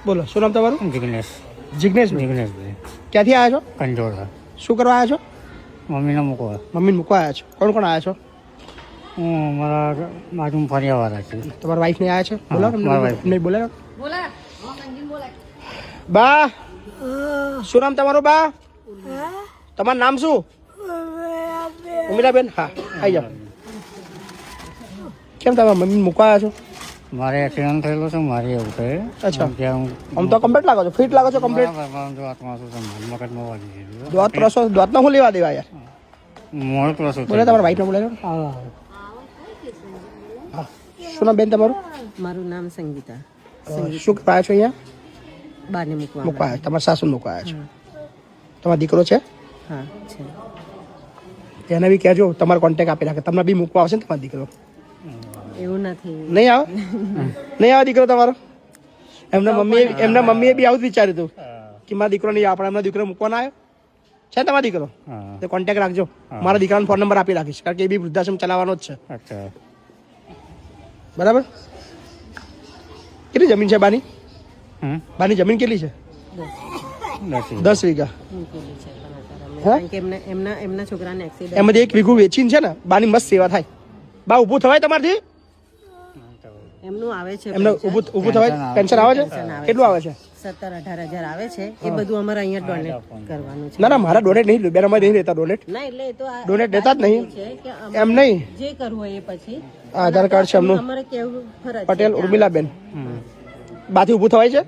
બોલો શું નામ તમારું? જિગ્નેશ. જિગ્નેશ જિગ્નેશભાઈ ક્યાંથી આવ્યા છો? કંજોળા. શું કરવા આવ્યા છો? મમ્મીને મૂકવા. મમ્મીને મૂકવા આવ્યા છો? કોણ કોણ આવ્યા છો? હું મારા બાજુમાં ફર્યાવાળા છે. તમારા વાઈફ ને આવ્યા છે? બોલો મારા wife. નહીં બોલે બા શું નામ તમારું બા? તમારું નામ શું? ઉમિલાબેન. હા આવી જાઓ. કેમ તમે મમ્મી મૂકવા આવ્યા છો? મારે એક્સિડન્ટ થયેલો છે મારે એવું છે. અચ્છા. ત્યાં આમ તો કમ્પ્લીટ લાગો છો, ફિટ લાગો છો કમ્પ્લીટ. હાથમાં શું છે મગજમાં વાગી ગયેલું. દોત પ્રસો દોતનો શું લેવા દેવા યાર? મોડ ક્રોસ બોલે તમારા વાઈફને બોલે છો. શું નામ બેન તમારું? મારું નામ સંગીતા. શું કરવા આવ્યા છો અહીંયા? બાને મૂકવા. મૂકવા આવ્યા તમારા સાસુ મૂકવા આવ્યા છો? તમારો દીકરો છે? હા છે. એને બી કહેજો તમારો કોન્ટેક્ટ આપી રાખે, તમને બી મૂકવા આવશે ને તમારો દીકરો. એવું નથી. નહીં આવે? નહીં આવે દીકરો તમારો? એમના મમ્મીએ બી આવું જ વિચાર્યું હતું કે મારા દીકરો નહીં આવે, પણ એમના દીકરો મૂકવાના આવ્યો છે તમારો દીકરો. તો કોન્ટેક્ટ રાખજો, મારા દીકરાનો ફોન નંબર આપી રાખીશ, કારણ કે એ બી વૃદ્ધાશ્રમ ચલાવવાનો જ છે. અચ્છા. બરાબર. કેટલી જમીન છે બાની? બાની જમીન કેટલી છે? 10 વીઘા. મૂકેલી છે પણ અત્યારે અમે. હે? કારણ કે એમના છોકરાને એક્સિડન્ટ. એમાંથી 1 વીઘું વેચીને છે ને બાની મસ્ત સેવા થાય. બા ઊભું થવાય તમારથી? એમનું આવે છે એમને ઊભું થવાય? પેન્શન આવે છે? કેટલું આવે છે? 17-18 હજાર આવે છે. એ બધું અમારે અહીંયા ડોનેટ કરવાનું છે. ના ના મારા ડોનેટ નહીં, બેન અમારે નહીં રહેતા ડોનેટ. ના એટલે એ તો આ ડોનેટ દેતા જ નહીં. છે કે એમ નહીં, જે કરવું હોય એ પછી આધાર કાર્ડ છે એમનું. અમારે કેવું ફરજ છે. પટેલ ઉર્મિલાબેન. બાથી ઊભું થવાય છે?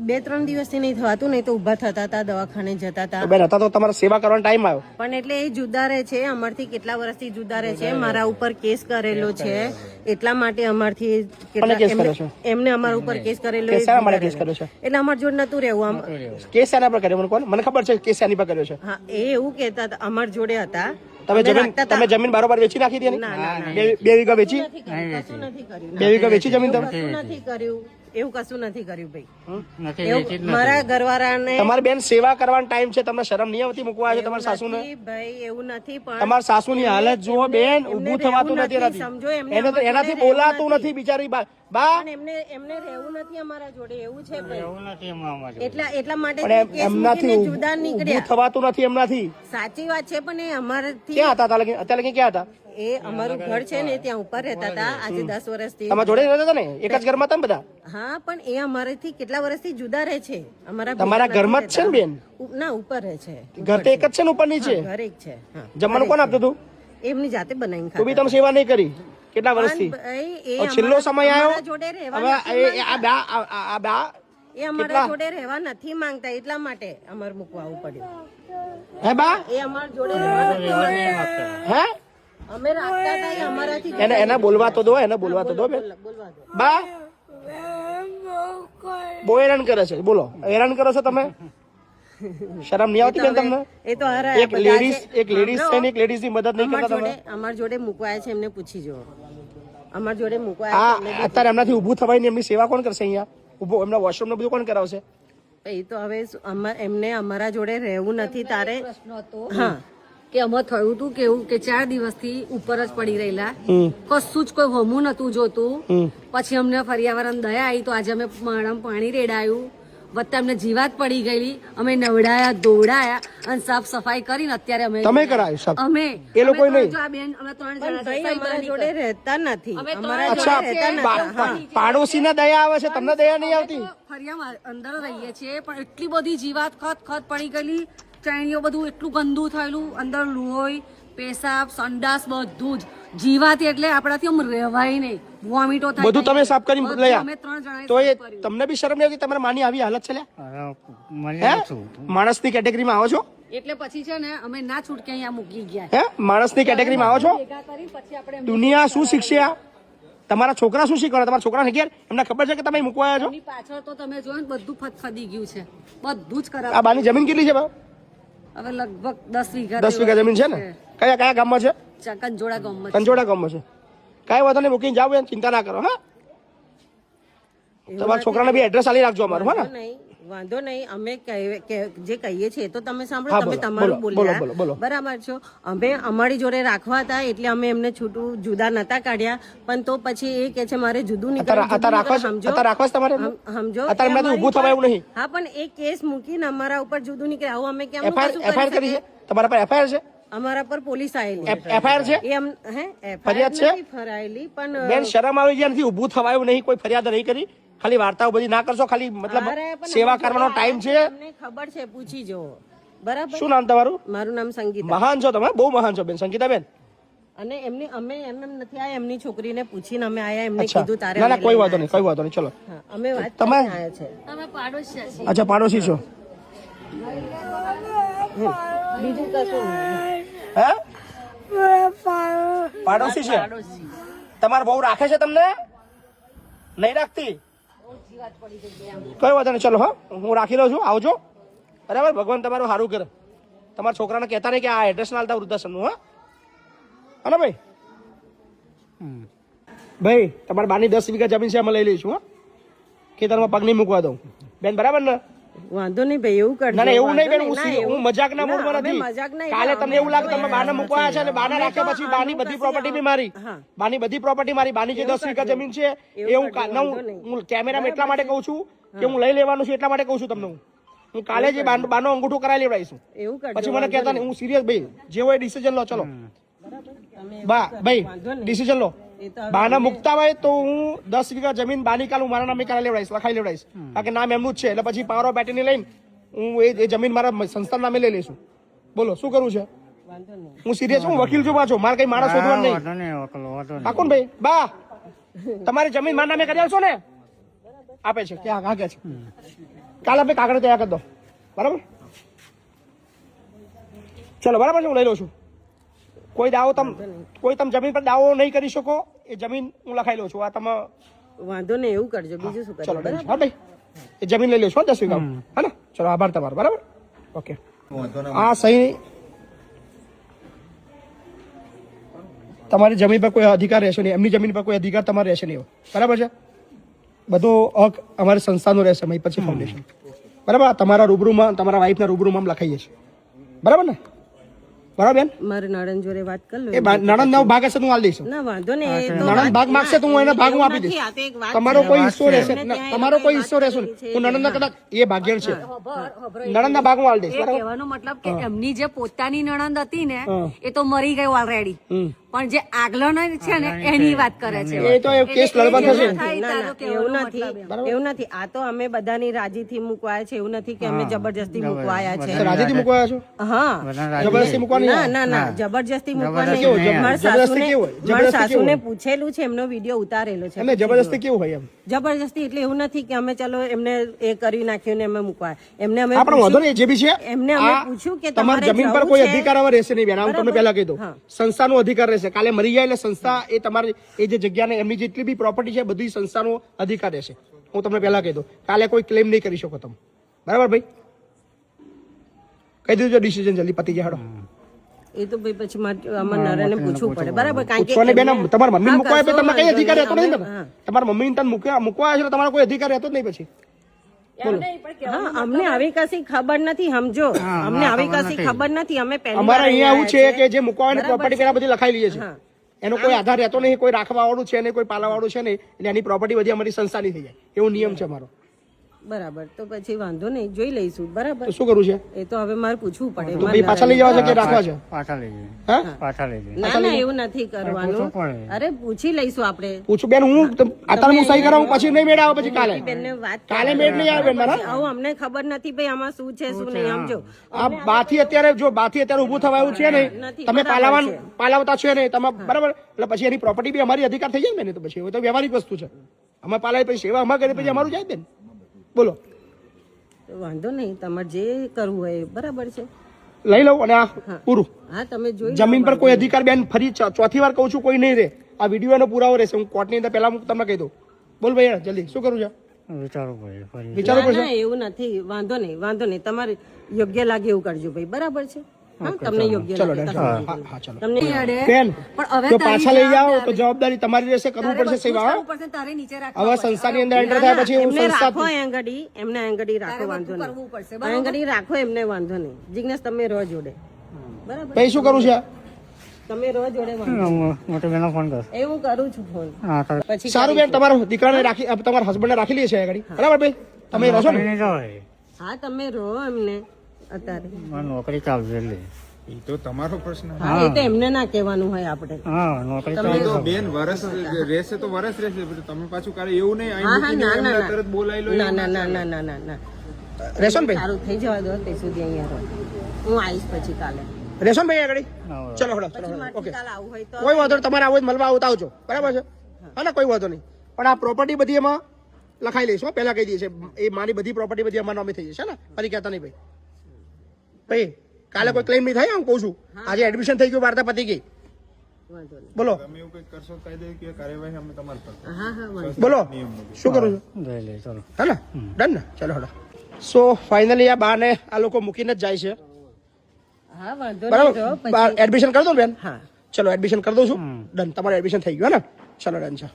2-3 દિવસથી નહીં થવાતું, નહીં તો ઊભા થતા હતા, દવાખાને જતા હતા. તો બેન હતા તો તમારે સેવા કરવાનો ટાઈમ આવ્યો. પણ એટલે એ જુદા રહે છે, અમારથી કેટલા વર્ષથી જુદા રહે છે. મારા ઉપર કેસ કરેલો છે, એટલા માટે અમારથી કોને કેસ કર્યો છે? એમને અમારા ઉપર કેસ કરેલો. કેસ શાના માટે કેસ કર્યો છે? એટલે અમાર જોડે નતું રહેવું. કેસ શાના પર કર્યો મને કોણ? મને ખબર છે કેસ શાની પર કર્યો છે. હા એ એવું કહેતા હતા, અમાર જોડે હતા. તમે જમીન બારોબાર વેચી નાખી હતી એની? 2 વીઘા વેચી? કશું નથી કર્યું. 2 વીઘા વેચી જમીન તમે? કશું નથી કર્યું, એવું કશું નથી કર્યું ભાઈ. નથી એવું વેચી જ મારા ઘરવાળાને તમારી બેન સેવા કરવાનો ટાઈમ છે, તમને શરમ નહીં આવતી મૂકવા આવે છે તમારા સાસુને? નથી ભાઈ, એવું નથી. પણ તમારા સાસુની હાલત જુઓ બેન, ઊભું થવાતું નથી એનાથી. સમજો એમને એને તો એનાથી બોલાતું નથી બિચારી બા. પણ એમને રહેવું નથી અમારા જોડે, એવું છે ભાઈ. એવું નથી એમાં અમારે. એટલા માટે પણ કેસ એમનાથી મૂકીને જુદા ઊભું નીકળ્યા. થવાતું નથી એમનાથી. સાચી વાત છે, પણ એ અમારાથી ક્યાં હતા અત્યારે લગી ક્યાં હતા? એ અમારું ઘર છે ને ત્યાં ઉપર રહેતા હતા આજે 10 વર્ષથી. તમારા જોડે રહેતા હતા ને? એક જ ઘરમાં હતા ને બધા? હા પણ એ અમારાથી કેટલા વર્ષથી જુદા રહે છે. તમારા ઘરમાં જ છે ને બેન? ના ઉપર રહે છે. ઘર તો એક જ છે ને ઉપર નીચે? ઘર એક છે. હા જમવાનું કોણ આપતું હતું? એમની જાતે બનાવીને તું બી ખાતા. તમે સેવા નહીં કરી કેટલા વર્ષથી? એ છેલ્લો સમય અમારા આવ્યો જોડે રહેવા હવે નથી આ બા એ અમારા જોડે રહેવા નથી માંગતા, એટલા માટે અમારે મૂકવા આવવું પડ્યું. હે બા એ અમારા જોડે રહેવા નથી માંગતા. હે અમે રાખતા હતા એ અમારાથી એને બોલવા તો દો, એને બોલવા તો દો બેન. બોલવા દો. બા બહુ હેરાન કરે છે. બોલો હેરાન કરો છો તમે? શરમ નહીં આવતી બેન તમને? એ તો હારા એક લેડીઝ છે ને એક લેડીઝ ની મદદ નહીં કરતા તમે? અમારા જોડે મૂકવાયા છે, એમને પૂછી જો. અમારા જોડે આ મૂકવાયા છે અત્યારે એમનાથી ઊભું થવાય ને એમની સેવા કોણ કરશે અહીંયા? ઊભો એમના વોશરૂમ ને બધું કોણ કરાવશે? એ તો હવે એમને અમારા જોડે રહેવું નથી તારે. હા કે અમે થયું હતું કેવું કે 4 દિવસથી ઉપર જ પડી રહેલા, કશું જ કોઈ હોમું નતું જોતું. પછી અમને ફરિયાવાળાને દયા આવી તો આજે અમે માણમ પાણી રેડાયું, વત્તા અમને જીવાત પડી ગયેલી. અમે નવડાયા, ધોવડાયા અને સાફ સફાઈ કરીને અત્યારે અમે તમે કરાયું સાહેબ? અમે એ લોકો નહીં? જો આ બેન અમે 3 જણા ભાઈ અમારા જોડે રહેતા નથી. અમે અમારા અચ્છા, જોડે રહેતા નથી. પાડોશી ને દયા આવે છે, તમને દયા નહીં આવતી? ફરિયામાં અંદર રહીએ છીએ પણ એટલી બધી જીવાત ખત પડી ગયેલી, ચાણીઓ બધું એટલું ગંદુ થયેલું, અંદર લોહી, પેશાબ, સંડાસ બધું જ જીવાત. એટલે આપણાથી આમ રહેવાય નહીં, વોમિટો થાય. બધું તમે સાફ કરી લઈ અમે 3 જણાએ તો એ સાફ કર્યું. તમને બી શરમ નહીં આવતી? તમારા માની આવી હાલત છે લ્યા? મને હે શું માણસની કેટેગરીમાં આવો છો? એટલે પછી છે ને અમે ના છૂટકે અહીંયા મૂકી ગયા. હે માણસની કેટેગરીમાં આવો છો? ભેગા કરી પછી આપણે દુનિયા શું શીખશે? આ તમારા છોકરા શું શીખવાડે? તમારા છોકરાને ઘેર એમને ખબર છે કે તમે મૂકવા આવ્યા છો? એની પાછળ તો તમે જોયો ને બધું ફદફદી ગયું છે, બધું જ ખરાબ. આ બાની જમીન કેટલી છે બા? હવે લગભગ 10 વીઘા 10 વીઘા જમીન છે ને? કયા કયા ગામમાં છે? કંજોડા ગામમાં. કંજોડા ગામમાં છે. કાંઈ વાંધો નહીં, મૂકીને જાવ, ચિંતા ના કરો. હા તમારા છોકરાને બી એડ્રેસ આલી રાખજો અમારું. હા ને? નહીં વાંધો નહીં, અમે જે કહીએ છીએ તો તમે હા, સાંભળો, તમે બોલો, તમારું બોલો, બોલ્યા, બોલો, બોલો. બરાબર છો. અમે અમારી જોડે રાખવા હતા એટલે અમે એમને છૂટું જુદા નતા કાઢ્યા, પણ તો પછી એ કે છે મારે જુદું અત્યારે રાખવા છે? અત્યારે રાખવા છે તમારે? સમજો અત્યારે એમનાથી ઊભું થવાય એવું નહીં. હા, પણ એ કેસ મૂકીને અમારા ઉપર જુદું નીકળે, આવું અમે કેમ એફઆઈઆર કરી છે તમારા પર? એફઆઈઆર છે? અમારા પર પોલીસ આવેલી એફઆઈઆર છે? એમ ફરિયાદ છે? ફરાયેલી, પણ બેન શરમ આવી ગયા નથી? ઊભું થવાયું નહીં, કોઈ ફરિયાદ નહીં કરી, ખાલી વાર્તાઓ બધી ના કરશો, ખાલી મતલબ સેવા કરવાનો ટાઈમ છે. તમને ખબર છે, પૂછી જો. બરાબર. શું નામ તમારું? મારું નામ સંગીતા. મહાન છો તમે, બહુ મહાન છો બેન, સંગીતા બેન. અને એમની અમે એમ નથી આયા, એમની છોકરીને પૂછીને અમે આયા, એમને અચ્છા, કીધું તારે ના ના, કોઈ વાંધો નહીં, કોઈ વાંધો નહીં, ચલો. હા, અમે વાત તમે? કરીને આયા છે. અમે પાડોશી છીએ. અચ્છા, પાડોશી છો? બીજું કશું નહીં. હે? પાડોશી છે? તમારા બહુ રાખે છે તમને? નહીં રાખતી? કઈ વાંધો નહીં, ચલો. હા, હું રાખી લઉં છું, આવજો. બરાબર, ભગવાન તમારું સારું કરે. તમારા છોકરાને કહેતા નહીં કે આ એડ્રેસ ના આલતા વૃદ્ધાશ્રમનું. હા, હા ભાઈ. ભાઈ, તમારી બાની 10 વીઘા જમીન છે, અમે લઈ લઈશું. હા, ખેતરમાં પગ નહીં મૂકવા દઉં બેન, બરાબર ને? વાંધો નહીં ભાઈ, એવું કરજો. ના ના, એવું નહીં બેન, વાંધો નહીં. હું મજાકના મૂડમાં અમે નથી. મજાક નહીં. કાલે તમને એવું લાગે તમે બાને મૂકવા છે અને બાને રાખ્યા પછી બાની બધી પ્રોપર્ટી બી મારી. હા. બાની બધી પ્રોપર્ટી મારી. બાની જે 10 વીઘા જમીન છે એવું હું કેમેરામાં એટલા માટે કહું છું કે હું લઈ લેવાનું છું, એટલા માટે કહું છું તમને. હું કાલે જે બાનો અંગૂઠો કરાવી લેવડાવીશું. એવું કરજો. પછી મને કહેતા નહીં, હું સિરિયસ ભાઈ, જે હોય ડિસિઝન લો. ચલો બા ભાઈ, ડિસિઝન લો. બાના મુકતા હોય તો હું 10 વીઘા જમીન બાની કાલ હું મારા નામે કરાવી લેવડાવીશ, લખાઈ લેવડાવીશ, કારણ કે નામ એમનું જ છે. એટલે પછી પાવર ઓફ એટર્ની લઈને હું એ જમીન મારા સંસ્થા નામે લઈ લઈશું. બોલો શું કરવું છે? વાંધો નહીં. હું સિરિયસ છું, વકીલ છું પાછો, મારે કઈ માણસ શોધવાનું નહીં. વાંધો નહીં, વકલો, વાંધો નહીં. પાકું ને ભાઈ? બા, તમારી જમીન મારા નામે કરી આવશો ને? આપે છે, ક્યાં કાગે છે? કાલે આપણે કાગળ તૈયાર કરી દો, બરાબર? ચલો, બરાબર છે, હું લઈ લઉં છું. કોઈ તમે જમીન પર દાવો નહીં કરી શકો, એ જમીન હું લખાઈ લઉં છું. આ તમે વાંધો નહીં, એવું કરજો. બીજું શું કરજો? ચલો હા ભાઈ, એ જમીન લઈ લો છો 10 વીઘા. હા ને? ચલો, આભાર તમારો. બરાબર, ઓકે. આ સહી તમારી જમીન પર કોઈ અધિકાર રહેશે નહીં, એમની જમીન પર કોઈ અધિકાર તમારે રહેશે નહીં. બરાબર છે? બધો હક અમારી સંસ્થાનો રહેશે, પછી ફાઉન્ડેશન. બરાબર? તમારા રૂબરૂમાં, તમારા વાઈફના રૂબરૂમાં લખાઈએ છીએ. બરાબર ને? બરાબર બેન? મારે નણંદ જોડે વાત કરી લો. એ નણંદ નો ભાગ હશે તો હું આલી દઈશ. ના વાંધો નહીં, એ તો નણંદ ભાગ માંગશે તો હું એને ભાગ હું આપી દઈશ. આ તો એક વાત તમારો છે. કોઈ હિસ્સો રહેશે એમને ત્યાં તમારો કોઈ હિસ્સો રહેશે વાત નહીં. કરી હું નણંદ કદાચ એ ભાગ્યણ છે, ખબર નણંદ ના ભાગ હું આલી દઈશ. એ બરાબર? કહેવાનો મતલબ કે એમની જે પોતાની નણંદ હતી ને હા. એ તો મરી ગઈ ઓલરેડી, પણ જે આગલો છે ને એની વાત કરે છે. એ તો એ કેસ લડવા થશે. થાય ના, તારો ના, કહેવાનો એવું નથી, એવું નથી. આ તો અમે બધાની રાજીથી મૂકવાયા છે, એવું નથી કે અમે જબરજસ્તી મૂકવાયા છે. રાજીથી મૂકવા આવ્યા છો? હા, જબરદસ્તી મૂકવાની? ના ના ના, જબરજસ્તી મૂકવા નહીં. કેવું? મારા જબરદસ્તી કેવું હોય? મારા જબરદસ્તી સાસુને કેવું પૂછેલું છે, એમનો વિડીયો ઉતારેલો છે. એમને જબરદસ્તી કેવું હોય એમ? જબરજસ્તી એટલે એવું નથી કે અમે ચલો એમને એ કરી નાખ્યું ને અમે મૂકવા. એમને અમે આપણે વાંધો નહીં, જે બી છે. એમને અમે આ પૂછ્યું કે તમારી તમારે જમીન પર જવું કોઈ છે? અધિકાર હવે રહેશે નહીં બેન. હું તમને પહેલા કહી દઉં, સંસ્થાનો અધિકાર રહેશે. કાલે મરી જાય એટલે સંસ્થા એ તમારી એ જે જગ્યાને એમની જેટલી બી પ્રોપર્ટી છે બધી સંસ્થાનો અધિકાર રહેશે. હું તમને પહેલા કહી દઉં, કાલે કોઈ ક્લેમ નહીં કરી શકો તમે. બરાબર ભાઈ? કહી દીધું ડિસિઝન જલ્દી પતી જાય. એ તો ભાઈ પછી અમારા નરેને પૂછવું પડે. બરાબર? કારણ પૂછવાને બેન, એમને- તમારા મમ્મી હા, મૂકવા કશો તમને કઈ વાંધો અધિકાર નહીં. રહેતો નહીં ને? હા. તમારા મમ્મી તને મૂકવા આવ્યા છે તમારો કોઈ અધિકાર રહેતો જ નહીં પછી. હા, અમને આવી કશી ખબર નથી, સમજો. અમને આવી કશી ખબર નથી. અમે પહેલી અમારે વાર અહીંયા એવું અહીંયા છે કે જે મૂકવાની પ્રોપર્ટી પેલા બધી લખાઈ લઈએ છે. હા. એનો કોઈ આધાર રહેતો નહીં, કોઈ રાખવા વાળું છે નહીં, કોઈ પાલવા વાળું છે નહીં, એટલે એની પ્રોપર્ટી બધી અમારી સંસ્થાની થઈ જાય, એવો નિયમ છે અમારો. બરાબર, તો પછી વાંધો નહીં, જોઈ લઈશું. બરાબર? તો શું કરવું છે? એ તો હવે મારે પૂછવું પડે. તો ભાઈ પાછા લઈ જવા છે કે રાખવા છે? પાછા લઈ જઈએ, હા, પાછા લઈ જઈએ. ના ના, એવું નથી કરવાનું. પૂછવું પડે. અરે પૂછી લઈશું આપણે. પૂછું બેન, હું અત્યારે હું સહી કરાવું પછી નહીં મેળ આવે પછી કાલે. બેનને વાત કાલે મેળ નહીં આવે બેન મારા. આવું અમને ખબર નથી ભાઈ આમાં શું છે શું નહીં, સમજો. આ બાથી અત્યારે ઊભું થવા એવું છે નહીં. નથી, તમે બરાબર છે. પાલાવતા છો નહીં તમે, બરાબર? એટલે પછી એની પ્રોપર્ટી બી અમારી અધિકાર થઈ જાય ને. તો પછી એ તો વ્યવહારિક વસ્તુ છે. અમે પાલાવી પછી સેવા અમારે કરી પછી અમારું જાય બેન. બોલો, વાંધો નહીં, તમારે જે કરવું હોય એ બરાબર છે. લઈ લઉં અને આ પૂરું. હા, તમે જોઈ લો. જમીન પર કોઈ અધિકાર બેન, ફરી ચોથી વાર કહું છું, કોઈ નહીં રહે. આ વિડીયો એનો પુરાવો રહેશે. હું કોર્ટની અંદર પહેલા તમને કહી દઉં. બોલ ભાઈ, જલ્દી શું કરું છે? વિચારવું પડે ફરી. વિચારવું ના, પડશે. ના, એવું નથી. વાંધો નહીં, વાંધો નહીં. તમારે યોગ્ય લાગે એવું કરજો ભાઈ. બરાબર છે? હા તમને યોગ્ય ચલો લાગે ડન. તમે હા હા ચલો તમને નહીં અડે. બેન પણ હવે જો તારી પાછા લઈ જાઓ તો જવાબદારી. જવાબદારી તમારી રહેશે, કરવું તારે પડશે બધું જ સેવા. કરવું પડશે, તારે નીચે રાખવા હવે પડશે. સંસ્થાની અંદર એન્ટર થાય પછી હું એમને રાખો સંસ્થા એમને આંગળી રાખો તારે વાંધો બધું કરવું પડશે, નહીં બરાબર? આંગળી રાખો એમને વાંધો નહીં જિજ્ઞેસ તમે રહો જોડે બરાબર પછી શું કરું છે? તમે રહો જોડે વાંધો મોટી બેનો ફોન કર એ હું કરું છું ફોન હા તારે પછી સારું બેન, તમારા દીકરાને રાખી તમારા હસબન્ડને રાખી લઈએ છે આગળ, બરાબર ભાઈ? તમે રહો છો ને? નહીં જવાય હા તમે રહો એમને અત્યારે મારે નોકરી ચાલશે એટલે એ તો તમારો પ્રશ્ન. હા એ તો એમને ના કહેવાનું હોય આપણે હા નોકરી એ ચાલશે તો બેન વરસ રહેશે તો વરસ રહેશે, પણ તમે પાછું કાલે એવું નહીં હા અહીં હા મૂકીને ના ના એમને તરત બોલાવી લો. ના ના ના ના ના ના ના રહેશો ને ભાઈ? સારું થઈ જવા દો તે સુધી અહીંયા રહો હું આવીશ પછી કાલે રહેશો ને ભાઈ આગળ? હા. ચલો હડો પછી મારથી ઓકે, કાલે આવું હોય તો કોઈ વાંધો નહીં, તમારે આવો જ મળવા આવતા આવજો, બરાબર છે? હા ને, કોઈ વાંધો નહીં. પણ આ પ્રોપર્ટી બધી એમાં લખાઈ લઈશું, પહેલા કહી દઈએ છે એ મારી બધી પ્રોપર્ટી બધી અમારા નામે થઈ જશે ને, ફરી કહેતા નહીં ભાઈ. ભાઈ કાલે કોઈ ક્લેમ નહીં થાય, હું કહું છું. આજે એડમિશન થઈ ગયું, વાર્તા પતી ગઈ. વાંધો નહીં બોલો તમે એવું કંઈક કરશો કાયદે કાર્યવાહી અમે તમારી પર કરશું. હા હા વાંધો બોલો શું કરું છું? લઈ લે ચલો હે ને, ડન ને? ચલો હડો. સો ફાઇનલી આ બાને આ લોકો મૂકીને જ જાય છે, હા વાંધો નહીં રહો બરાબર? એડમિશન કરી દો ને બેન? હા ચલો એડમિશન કરી દઉં છું. ડન, તમારું એડમિશન થઈ ગયું હે ને? ચલો ડન છે.